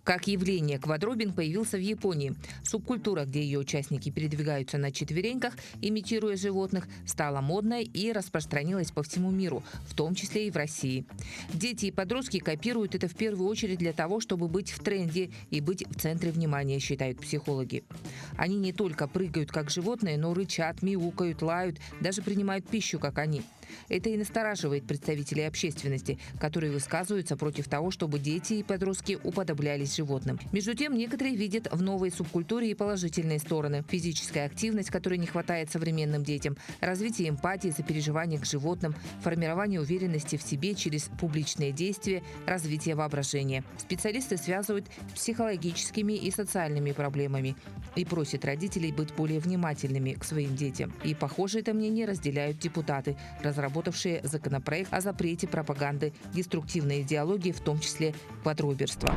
Как явление, квадробинг появился в Японии. Субкультура, где ее участники передвигаются на четвереньках, имитируя животных, стала модной и распространилась по всему миру, в том числе и в России. Дети и подростки копируют это в первую очередь для того, чтобы быть в тренде и быть в центре внимания, считают психологи. Они не только прыгают как животные, но рычат, мяукают, лают, даже принимают пищу, как они. Это и настораживает представителей общественности, которые высказываются против того, чтобы дети и подростки уподоблялись животным. Между тем, некоторые видят в новой субкультуре и положительные стороны. Физическая активность, которой не хватает современным детям, развитие эмпатии, сопереживания к животным, формирование уверенности в себе через публичные действия, развитие воображения. Специалисты связывают с психологическими и социальными проблемами и просят родителей быть более внимательными к своим детям. И, похоже, это мнение разделяют депутаты, разработавшие законопроект о запрете пропаганды деструктивной идеологии, в том числе квадроберства.